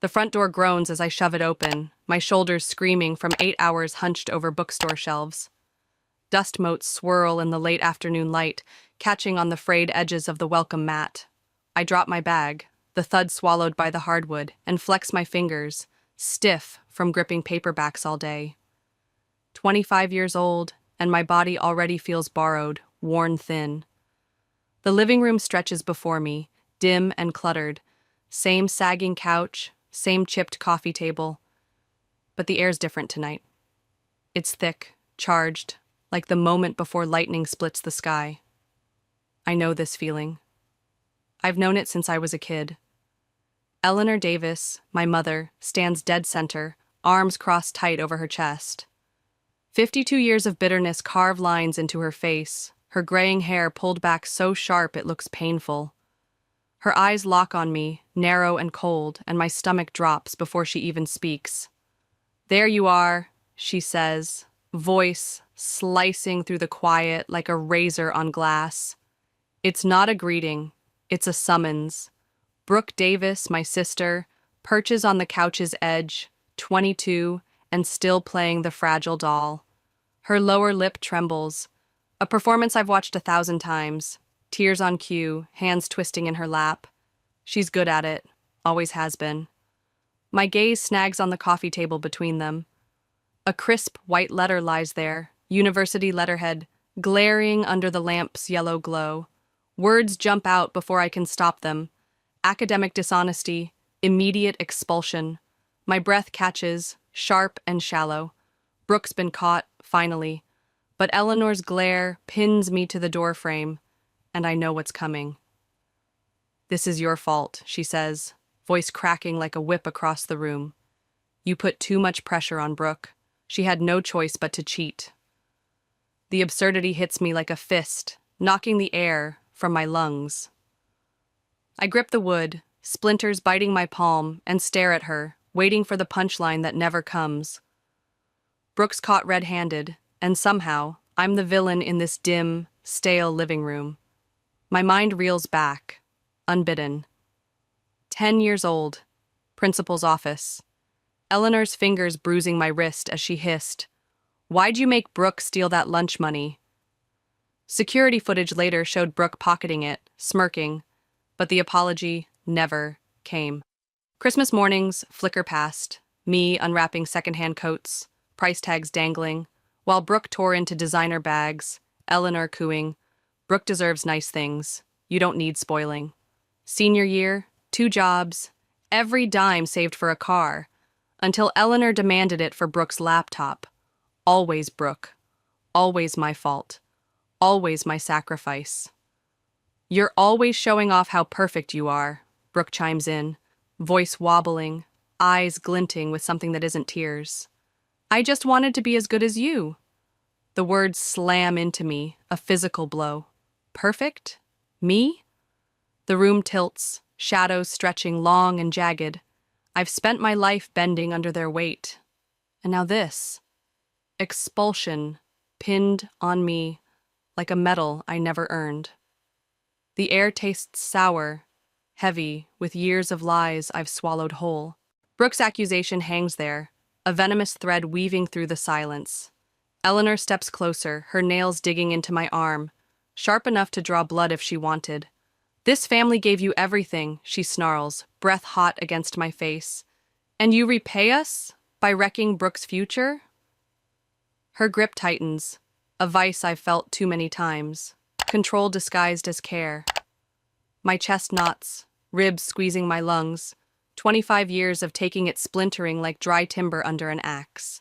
The front door groans as I shove it open, my shoulders screaming from 8 hours hunched over bookstore shelves. Dust motes swirl in the late afternoon light, catching on the frayed edges of the welcome mat. I drop my bag, the thud swallowed by the hardwood, and flex my fingers, stiff from gripping paperbacks all day. 25 years old, and my body already feels borrowed, worn thin. The living room stretches before me, dim and cluttered. Same sagging couch, same chipped coffee table. But the air's different tonight. It's thick, charged, like the moment before lightning splits the sky. I know this feeling. I've known it since I was a kid. Eleanor Davis, my mother, stands dead center, arms crossed tight over her chest. 52 years of bitterness carve lines into her face, her graying hair pulled back so sharp it looks painful. Her eyes lock on me, narrow and cold, and my stomach drops before she even speaks. "There you are," she says, voice slicing through the quiet like a razor on glass. It's not a greeting, it's a summons. Brooke Davis, my sister, perches on the couch's edge, 22, and still playing the fragile doll. Her lower lip trembles, a performance I've watched 1,000 times, tears on cue, hands twisting in her lap. She's good at it, always has been. My gaze snags on the coffee table between them. A crisp white letter lies there, university letterhead, glaring under the lamp's yellow glow. Words jump out before I can stop them. Academic dishonesty, immediate expulsion. My breath catches, sharp and shallow. Brooke's been caught, finally. But Eleanor's glare pins me to the doorframe, and I know what's coming. "This is your fault," she says, voice cracking like a whip across the room. "You put too much pressure on Brooke. She had no choice but to cheat." The absurdity hits me like a fist, knocking the air from my lungs. I grip the wood, splinters biting my palm, and stare at her, waiting for the punchline that never comes. Brooke's caught red-handed, and somehow, I'm the villain in this dim, stale living room. My mind reels back, unbidden. 10 years old, principal's office. Eleanor's fingers bruising my wrist as she hissed, "Why'd you make Brooke steal that lunch money?" Security footage later showed Brooke pocketing it, smirking, but the apology never came. Christmas mornings flicker past, me unwrapping secondhand coats, price tags dangling, while Brooke tore into designer bags, Eleanor cooing, "Brooke deserves nice things. You don't need spoiling." Senior year, 2 jobs, every dime saved for a car, until Eleanor demanded it for Brooke's laptop. Always Brooke. Always my fault. Always my sacrifice. "You're always showing off how perfect you are," Brooke chimes in, voice wobbling, eyes glinting with something that isn't tears. "I just wanted to be as good as you." The words slam into me, a physical blow. Perfect? Me? The room tilts, shadows stretching long and jagged. I've spent my life bending under their weight. And now this. Expulsion, pinned on me like a medal I never earned. The air tastes sour, heavy, with years of lies I've swallowed whole. Brooke's accusation hangs there, a venomous thread weaving through the silence. Eleanor steps closer, her nails digging into my arm, sharp enough to draw blood if she wanted. "This family gave you everything," she snarls, breath hot against my face. "And you repay us by wrecking Brooke's future?" Her grip tightens, a vice I've felt too many times, control disguised as care. My chest knots, ribs squeezing my lungs, 25 years of taking it splintering like dry timber under an axe.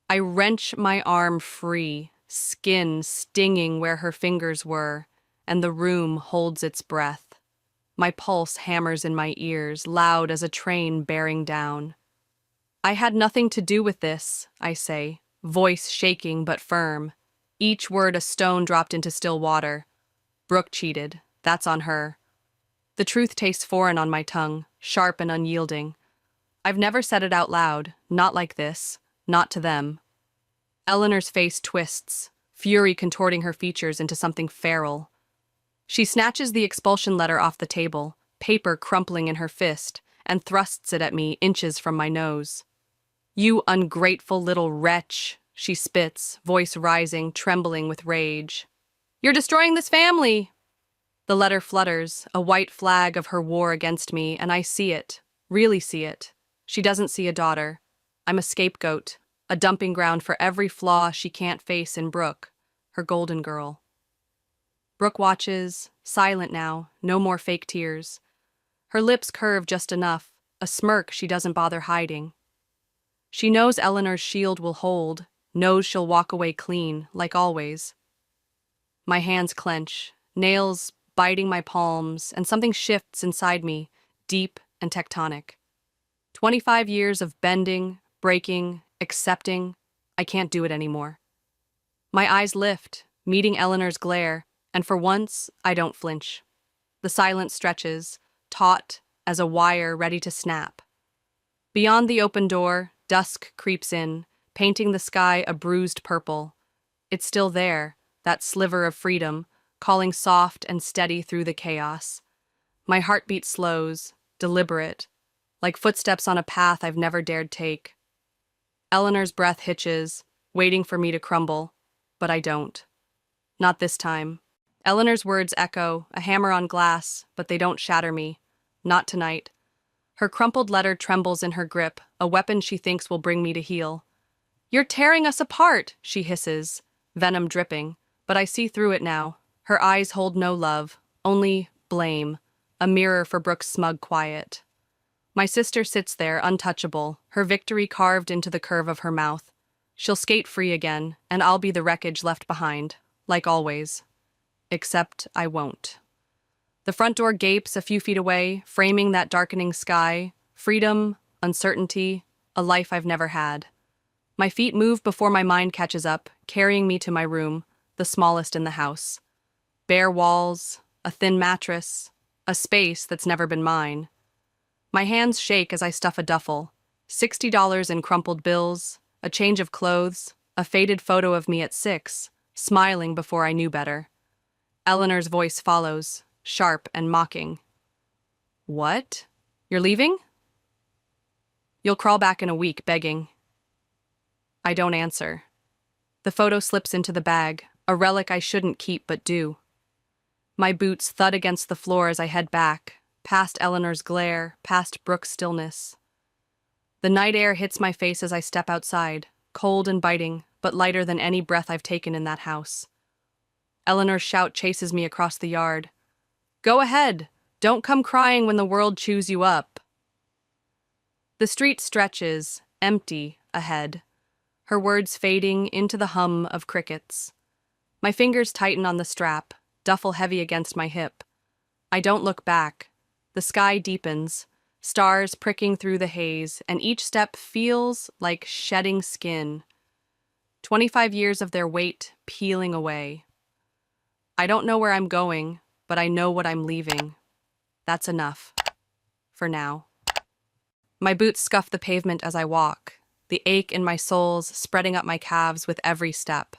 I wrench my arm free, skin stinging where her fingers were, and the room holds its breath. My pulse hammers in my ears, loud as a train bearing down. "I had nothing to do with this," I say, voice shaking but firm. Each word a stone dropped into still water. "Brooke cheated. That's on her." The truth tastes foreign on my tongue, sharp and unyielding. I've never said it out loud, not like this, not to them. Eleanor's face twists, fury contorting her features into something feral. She snatches the expulsion letter off the table, paper crumpling in her fist, and thrusts it at me inches from my nose. "You ungrateful little wretch," she spits, voice rising, trembling with rage. "You're destroying this family!" The letter flutters, a white flag of her war against me, and I see it, really see it. She doesn't see a daughter. I'm a scapegoat, a dumping ground for every flaw she can't face in Brooke, her golden girl. Brooke watches, silent now, no more fake tears. Her lips curve just enough, a smirk she doesn't bother hiding. She knows Eleanor's shield will hold, knows she'll walk away clean, like always. My hands clench, nails biting my palms, and something shifts inside me, deep and tectonic. 25 years of bending, breaking, accepting, I can't do it anymore. My eyes lift, meeting Eleanor's glare, and for once, I don't flinch. The silence stretches, taut as a wire ready to snap. Beyond the open door, dusk creeps in, painting the sky a bruised purple. It's still there, that sliver of freedom, calling soft and steady through the chaos. My heartbeat slows, deliberate, like footsteps on a path I've never dared take. Eleanor's breath hitches, waiting for me to crumble, but I don't. Not this time. Eleanor's words echo, a hammer on glass, but they don't shatter me. Not tonight. Her crumpled letter trembles in her grip, a weapon she thinks will bring me to heel. "You're tearing us apart," she hisses, venom dripping, but I see through it now. Her eyes hold no love, only blame, a mirror for Brooke's smug quiet. My sister sits there, untouchable, her victory carved into the curve of her mouth. She'll skate free again, and I'll be the wreckage left behind, like always. Except I won't. The front door gapes a few feet away, framing that darkening sky, freedom, uncertainty, a life I've never had. My feet move before my mind catches up, carrying me to my room, the smallest in the house. Bare walls, a thin mattress, a space that's never been mine. My hands shake as I stuff a duffel. $60 in crumpled bills, a change of clothes, a faded photo of me at 6, smiling before I knew better. Eleanor's voice follows, sharp and mocking. "What? You're leaving?" "You'll crawl back in a week, begging." I don't answer. The photo slips into the bag, a relic I shouldn't keep but do. My boots thud against the floor as I head back, past Eleanor's glare, past Brooke's stillness. The night air hits my face as I step outside, cold and biting, but lighter than any breath I've taken in that house. Eleanor's shout chases me across the yard. "Go ahead! Don't come crying when the world chews you up." The street stretches, empty, ahead, her words fading into the hum of crickets. My fingers tighten on the strap, duffel heavy against my hip. I don't look back. The sky deepens, stars pricking through the haze, and each step feels like shedding skin. 25 years of their weight peeling away. I don't know where I'm going, but I know what I'm leaving. That's enough. For now. My boots scuff the pavement as I walk, the ache in my soles spreading up my calves with every step.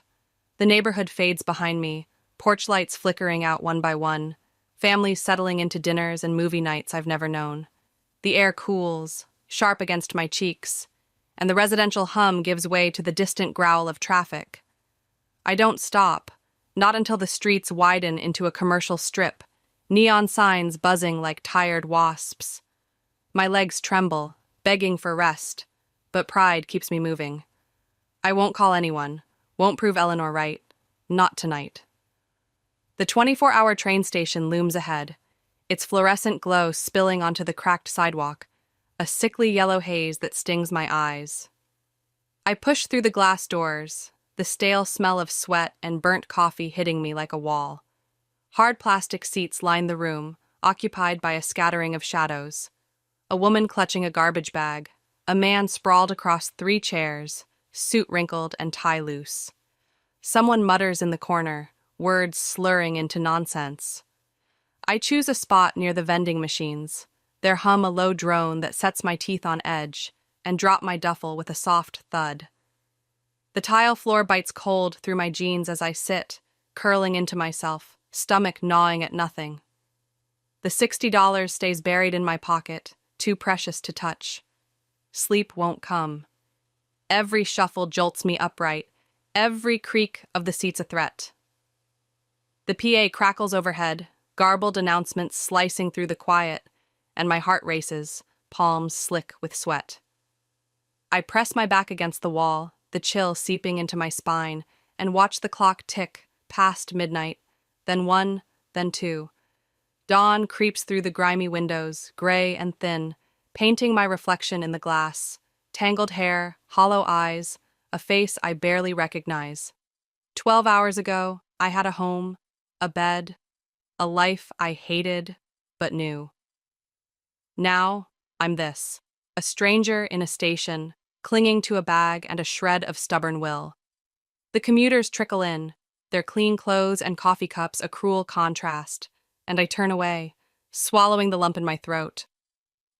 The neighborhood fades behind me, porch lights flickering out one by one, families settling into dinners and movie nights I've never known. The air cools, sharp against my cheeks, and the residential hum gives way to the distant growl of traffic. I don't stop, not until the streets widen into a commercial strip, neon signs buzzing like tired wasps. My legs tremble, begging for rest, but pride keeps me moving. I won't call anyone, won't prove Eleanor right, not tonight. The 24-hour train station looms ahead, its fluorescent glow spilling onto the cracked sidewalk, a sickly yellow haze that stings my eyes. I push through the glass doors, the stale smell of sweat and burnt coffee hitting me like a wall. Hard plastic seats line the room, occupied by a scattering of shadows. A woman clutching a garbage bag, a man sprawled across 3 chairs, suit wrinkled and tie loose. Someone mutters in the corner, words slurring into nonsense. I choose a spot near the vending machines, their hum a low drone that sets my teeth on edge, and drop my duffel with a soft thud. The tile floor bites cold through my jeans as I sit, curling into myself, stomach gnawing at nothing. The $60 stays buried in my pocket, too precious to touch. Sleep won't come. Every shuffle jolts me upright, every creak of the seat's a threat. The PA crackles overhead, garbled announcements slicing through the quiet, and my heart races, palms slick with sweat. I press my back against the wall, the chill seeping into my spine, and watch the clock tick past midnight, then 1, then 2. Dawn creeps through the grimy windows, gray and thin, painting my reflection in the glass. Tangled hair, hollow eyes, a face I barely recognize. 12 hours ago, I had a home, a bed, a life I hated but knew. Now, I'm this, a stranger in a station, clinging to a bag and a shred of stubborn will. The commuters trickle in, their clean clothes and coffee cups a cruel contrast, and I turn away, swallowing the lump in my throat.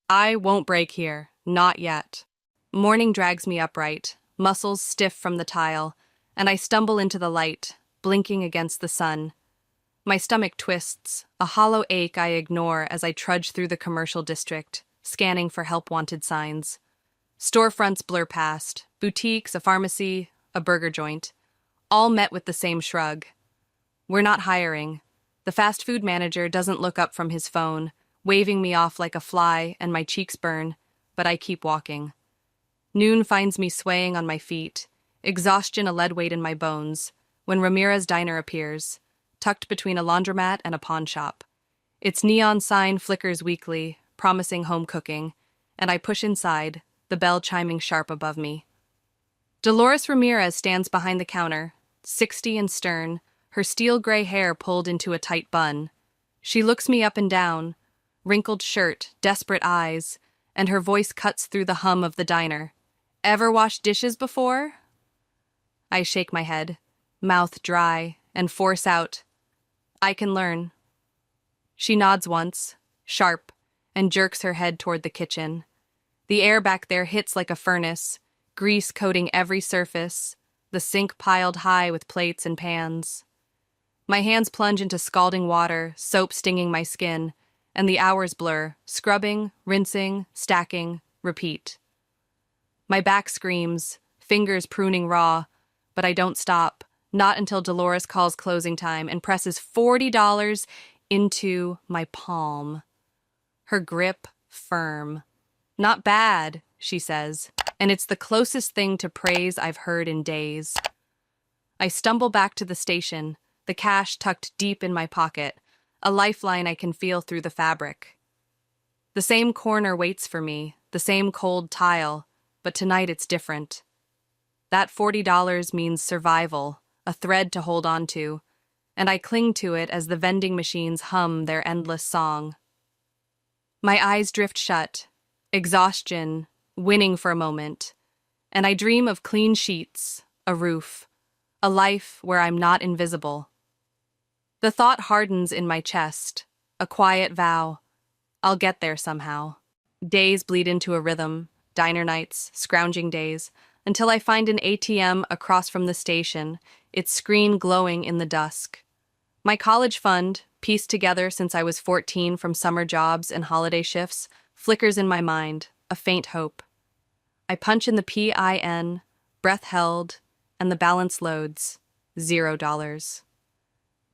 I won't break here, not yet. Morning drags me upright, muscles stiff from the tile, and I stumble into the light, blinking against the sun. My stomach twists, a hollow ache I ignore as I trudge through the commercial district, scanning for help-wanted signs. Storefronts blur past, boutiques, a pharmacy, a burger joint, all met with the same shrug. We're not hiring. The fast food manager doesn't look up from his phone, waving me off like a fly, and my cheeks burn, but I keep walking. Noon finds me swaying on my feet, exhaustion a lead weight in my bones, when Ramirez Diner appears, tucked between a laundromat and a pawn shop. Its neon sign flickers weakly, promising home cooking, and I push inside, the bell chiming sharp above me. Dolores Ramirez stands behind the counter, 60 and stern, her steel-gray hair pulled into a tight bun. She looks me up and down, wrinkled shirt, desperate eyes, and her voice cuts through the hum of the diner. Ever washed dishes before? I shake my head, mouth dry, and force out, I can learn. She nods once, sharp, and jerks her head toward the kitchen. The air back there hits like a furnace, grease coating every surface, the sink piled high with plates and pans. My hands plunge into scalding water, soap stinging my skin, and the hours blur, scrubbing, rinsing, stacking, repeat. My back screams, fingers pruning raw, but I don't stop, not until Dolores calls closing time and presses $40 into my palm. Her grip firm. Not bad, she says, and it's the closest thing to praise I've heard in days. I stumble back to the station, the cash tucked deep in my pocket, a lifeline I can feel through the fabric. The same corner waits for me, the same cold tile, but tonight it's different. That $40 means survival, a thread to hold on to, and I cling to it as the vending machines hum their endless song. My eyes drift shut, exhaustion winning for a moment, and I dream of clean sheets, a roof, a life where I'm not invisible. The thought hardens in my chest, a quiet vow. I'll get there somehow. Days bleed into a rhythm, diner nights, scrounging days, until I find an ATM across from the station, its screen glowing in the dusk. My college fund, pieced together since I was 14 from summer jobs and holiday shifts, flickers in my mind, a faint hope. I punch in the PIN, breath held, and the balance loads, $0.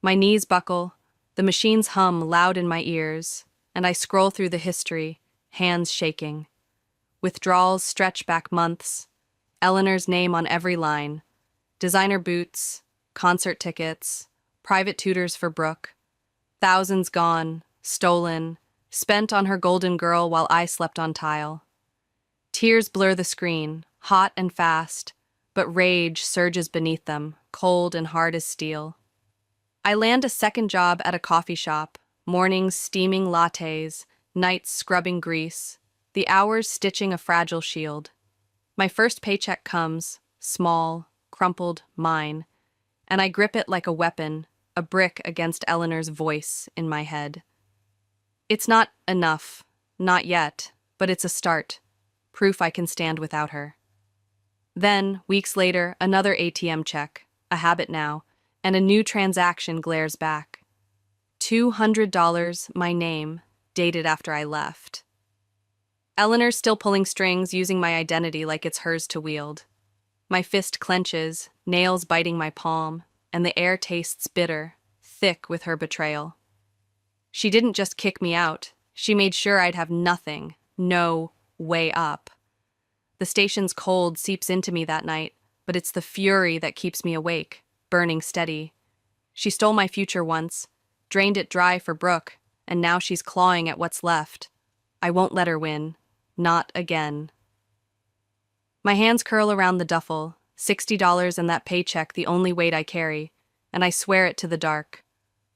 My knees buckle, the machines hum loud in my ears, and I scroll through the history, hands shaking. Withdrawals stretch back months, Eleanor's name on every line, designer boots, concert tickets, private tutors for Brooke, thousands gone, stolen, spent on her golden girl while I slept on tile. Tears blur the screen, hot and fast, but rage surges beneath them, cold and hard as steel. I land a second job at a coffee shop, mornings steaming lattes, nights scrubbing grease, the hours stitching a fragile shield. My first paycheck comes, small, crumpled, mine, and I grip it like a weapon, a brick against Eleanor's voice in my head. It's not enough, not yet, but it's a start, proof I can stand without her. Then, weeks later, another ATM check, a habit now, and a new transaction glares back. $200, my name, dated after I left. Eleanor's still pulling strings, using my identity like it's hers to wield. My fist clenches, nails biting my palm, and the air tastes bitter, thick with her betrayal. She didn't just kick me out, she made sure I'd have nothing, no way up. The station's cold seeps into me that night, but it's the fury that keeps me awake, burning steady. She stole my future once, drained it dry for Brooke, and now she's clawing at what's left. I won't let her win. Not again. My hands curl around the duffel, $60 and that paycheck the only weight I carry, and I swear it to the dark.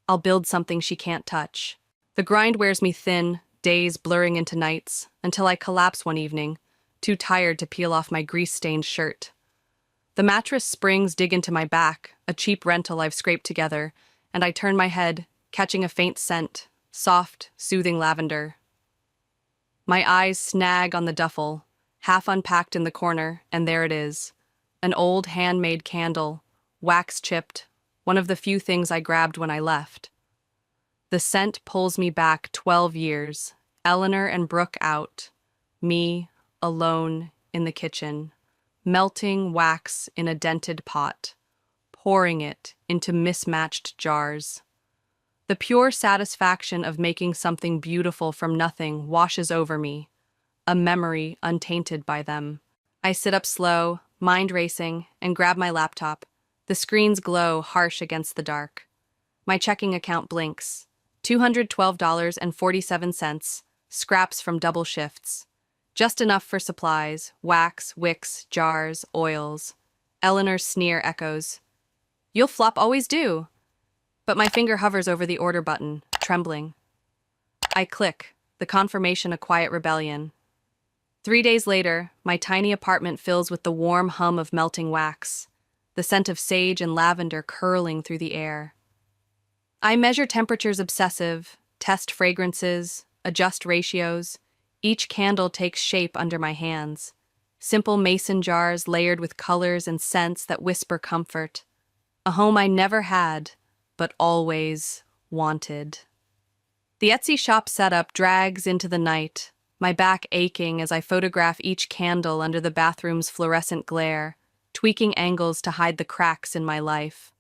I'll build something she can't touch. The grind wears me thin, days blurring into nights, until I collapse one evening, too tired to peel off my grease-stained shirt. The mattress springs dig into my back, a cheap rental I've scraped together, and I turn my head, catching a faint scent, soft, soothing lavender. My eyes snag on the duffel, half unpacked in the corner, and there it is. An old handmade candle, wax-chipped, one of the few things I grabbed when I left. The scent pulls me back 12 years, Eleanor and Brooke out, me, alone, in the kitchen, melting wax in a dented pot, pouring it into mismatched jars. The pure satisfaction of making something beautiful from nothing washes over me, a memory untainted by them. I sit up slow, mind racing, and grab my laptop. The screen's glow harsh against the dark. My checking account blinks. $212.47, scraps from double shifts. Just enough for supplies, wax, wicks, jars, oils. Eleanor's sneer echoes. You'll flop, always do. But my finger hovers over the order button, trembling. I click, the confirmation a quiet rebellion. 3 days later, my tiny apartment fills with the warm hum of melting wax, the scent of sage and lavender curling through the air. I measure temperatures obsessive, test fragrances, adjust ratios. Each candle takes shape under my hands. Simple mason jars layered with colors and scents that whisper comfort. A home I never had, but always wanted. The Etsy shop setup drags into the night, my back aching as I photograph each candle under the bathroom's fluorescent glare, tweaking angles to hide the cracks in my life.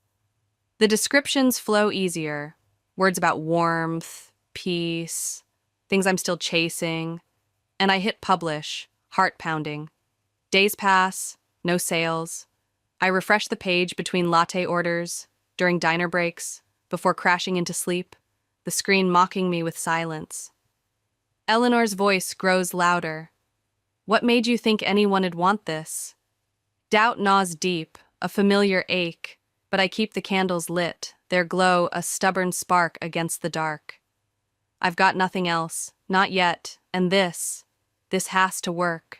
The descriptions flow easier, words about warmth, peace, things I'm still chasing, and I hit publish, heart pounding. Days pass, no sales. I refresh the page between latte orders, during diner breaks, before crashing into sleep, the screen mocking me with silence. Eleanor's voice grows louder. What made you think anyone'd want this? Doubt gnaws deep, a familiar ache, but I keep the candles lit, their glow a stubborn spark against the dark. I've got nothing else, not yet, and this has to work.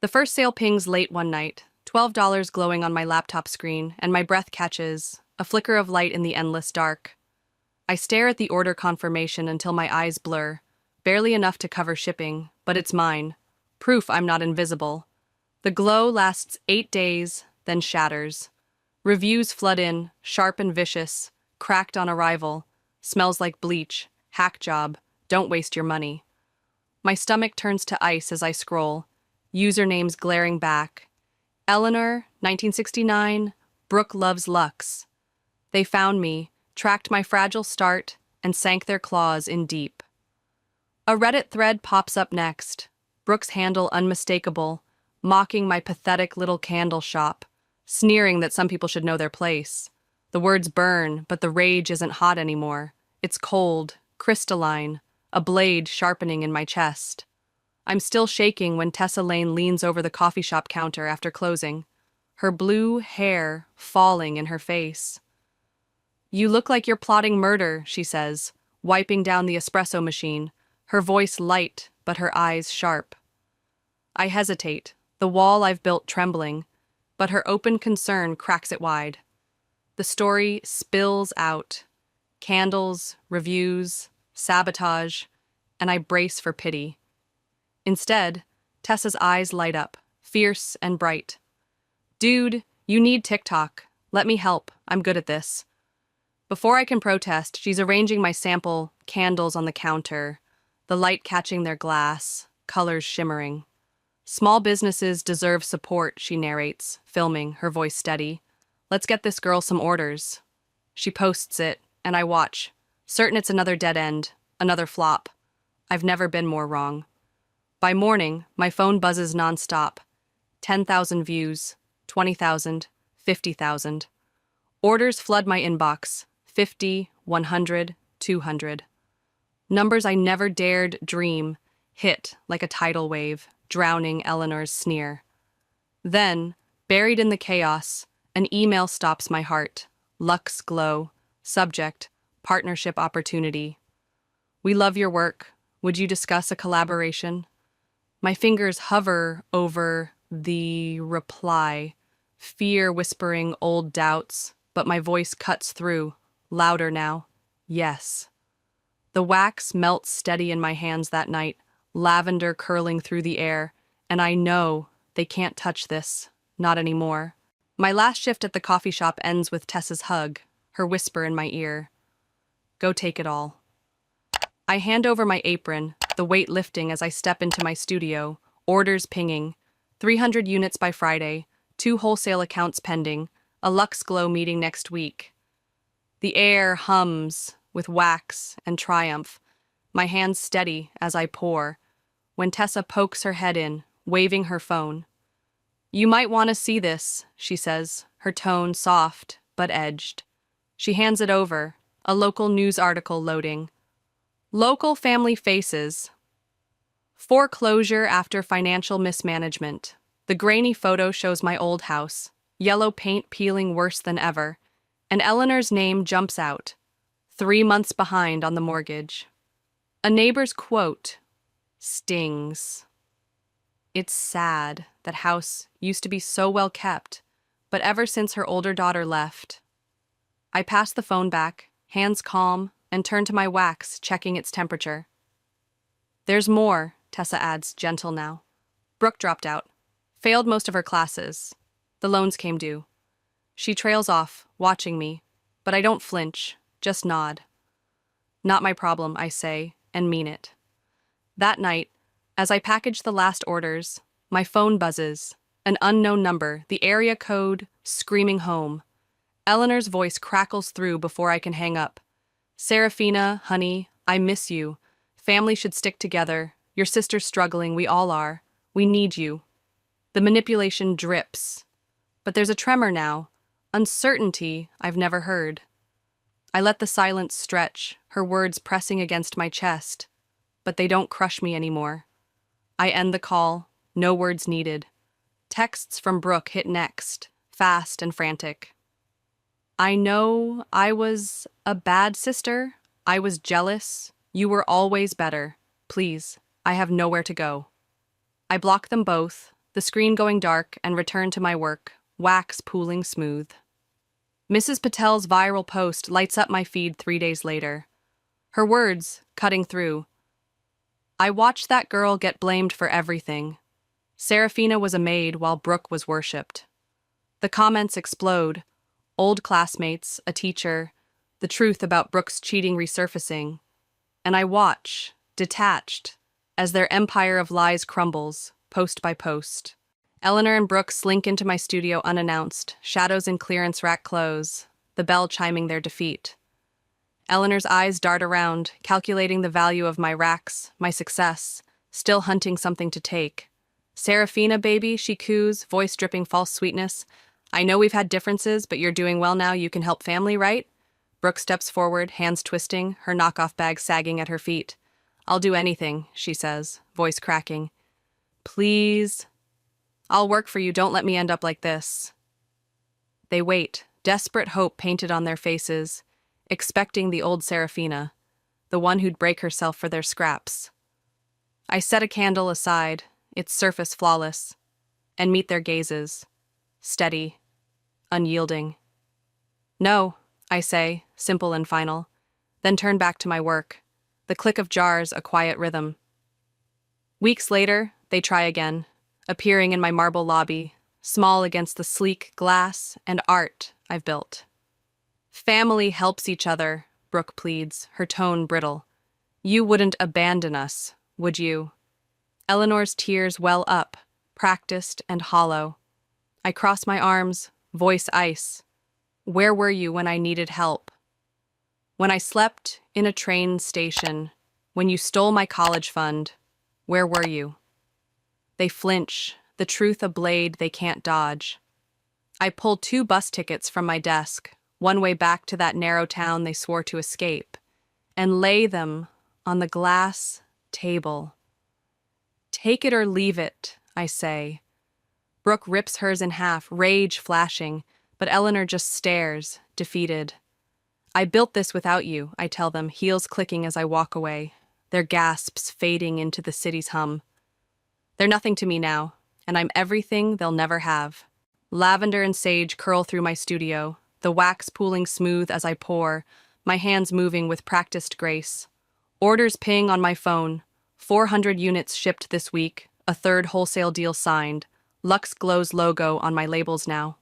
The first sale pings late one night, $12 glowing on my laptop screen, and my breath catches, a flicker of light in the endless dark. I stare at the order confirmation until my eyes blur, barely enough to cover shipping, but it's mine. Proof I'm not invisible. The glow lasts 8 days, then shatters. Reviews flood in, sharp and vicious, cracked on arrival, smells like bleach, hack job, don't waste your money. My stomach turns to ice as I scroll, usernames glaring back. Eleanor, 1969, Brooke loves Lux. They found me, tracked my fragile start, and sank their claws in deep. A Reddit thread pops up next, Brooke's handle unmistakable, mocking my pathetic little candle shop, sneering that some people should know their place. The words burn, but the rage isn't hot anymore. It's cold, crystalline, a blade sharpening in my chest. I'm still shaking when Tessa Lane leans over the coffee shop counter after closing, her blue hair falling in her face. You look like you're plotting murder, she says, wiping down the espresso machine, her voice light but her eyes sharp. I hesitate, the wall I've built trembling, but her open concern cracks it wide. The story spills out. Candles, reviews, sabotage, and I brace for pity. Instead, Tessa's eyes light up, fierce and bright. Dude, you need TikTok. Let me help. I'm good at this. Before I can protest, she's arranging my sample candles on the counter, the light catching their glass, colors shimmering. Small businesses deserve support, she narrates, filming, her voice steady. Let's get this girl some orders. She posts it, and I watch, certain it's another dead end, another flop. I've never been more wrong. By morning, my phone buzzes nonstop. 10,000 views, 20,000, 50,000. Orders flood my inbox, 50, 100, 200. Numbers I never dared dream hit like a tidal wave, drowning Eleanor's sneer. Then, buried in the chaos, an email stops my heart. Lux Glow. Subject, partnership opportunity. We love your work. Would you discuss a collaboration? My fingers hover over the reply, fear whispering old doubts, but my voice cuts through, louder now. Yes. The wax melts steady in my hands that night, lavender curling through the air, and I know they can't touch this, not anymore. My last shift at the coffee shop ends with Tessa's hug, her whisper in my ear. Go take it all. I hand over my apron, the weight lifting as I step into my studio, orders pinging, 300 units by Friday, 2 wholesale accounts pending, a Lux Glow meeting next week. The air hums with wax and triumph, my hands steady as I pour, when Tessa pokes her head in, waving her phone. You might want to see this, she says, her tone soft but edged. She hands it over, a local news article loading. Local family faces. Foreclosure after financial mismanagement. The grainy photo shows my old house, yellow paint peeling worse than ever, and Eleanor's name jumps out, 3 months behind on the mortgage. A neighbor's quote stings. It's sad that house used to be so well kept, but ever since her older daughter left. I pass the phone back, hands calm, and turn to my wax, checking its temperature. There's more, Tessa adds, gentle now. Brooke dropped out. Failed most of her classes. The loans came due. She trails off, watching me, but I don't flinch, just nod. Not my problem, I say, and mean it. That night, as I package the last orders, my phone buzzes, an unknown number, the area code, screaming home. Eleanor's voice crackles through before I can hang up. Serafina, honey, I miss you. Family should stick together. Your sister's struggling, we all are. We need you. The manipulation drips. But there's a tremor now, uncertainty I've never heard. I let the silence stretch, her words pressing against my chest, but they don't crush me anymore. I end the call, no words needed. Texts from Brooke hit next, fast and frantic. I know I was a bad sister. I was jealous. You were always better. Please, I have nowhere to go. I block them both, the screen going dark, and return to my work, wax pooling smooth. Mrs. Patel's viral post lights up my feed 3 days later. Her words, cutting through. I watched that girl get blamed for everything. Serafina was a maid while Brooke was worshipped. The comments explode. Old classmates, a teacher, the truth about Brooke's cheating resurfacing. And I watch, detached, as their empire of lies crumbles, post by post. Eleanor and Brooke slink into my studio unannounced, shadows in clearance rack close, the bell chiming their defeat. Eleanor's eyes dart around, calculating the value of my racks, my success, still hunting something to take. Serafina, baby, she coos, voice dripping false sweetness. I know we've had differences, but you're doing well now, you can help family, right? Brooke steps forward, hands twisting, her knockoff bag sagging at her feet. I'll do anything, she says, voice cracking. Please. I'll work for you, don't let me end up like this. They wait, desperate hope painted on their faces, expecting the old Serafina, the one who'd break herself for their scraps. I set a candle aside, its surface flawless, and meet their gazes, steady, unyielding. No, I say, simple and final, then turn back to my work, the click of jars a quiet rhythm. Weeks later, they try again, appearing in my marble lobby, small against the sleek glass and art I've built. Family helps each other, Brooke pleads, her tone brittle. You wouldn't abandon us, would you? Eleanor's tears well up, practiced and hollow. I cross my arms, voice ice. Where were you when I needed help? When I slept in a train station, when you stole my college fund, where were you? They flinch, the truth a blade they can't dodge. I pull 2 bus tickets from my desk, one way back to that narrow town they swore to escape, and lay them on the glass table. Take it or leave it, I say. Brooke rips hers in half, rage flashing, but Eleanor just stares, defeated. I built this without you, I tell them, heels clicking as I walk away, their gasps fading into the city's hum. They're nothing to me now, and I'm everything they'll never have. Lavender and sage curl through my studio, the wax pooling smooth as I pour, my hands moving with practiced grace. Orders ping on my phone. 400 units shipped this week, a 3rd wholesale deal signed. Lux Glow's logo on my labels now.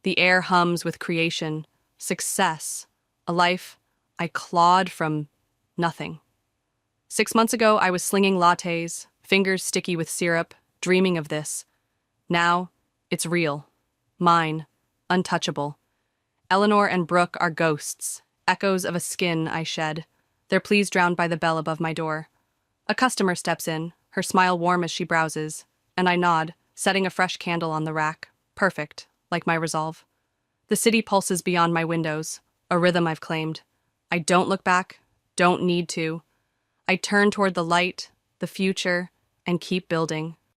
The air hums with creation, success, a life I clawed from nothing. 6 months ago, I was slinging lattes, fingers sticky with syrup, dreaming of this. Now, it's real. Mine. Untouchable. Eleanor and Brooke are ghosts, echoes of a skin I shed, their pleas drowned by the bell above my door. A customer steps in, her smile warm as she browses, and I nod, setting a fresh candle on the rack. Perfect, like my resolve. The city pulses beyond my windows, a rhythm I've claimed. I don't look back, don't need to. I turn toward the light, the future, and keep building.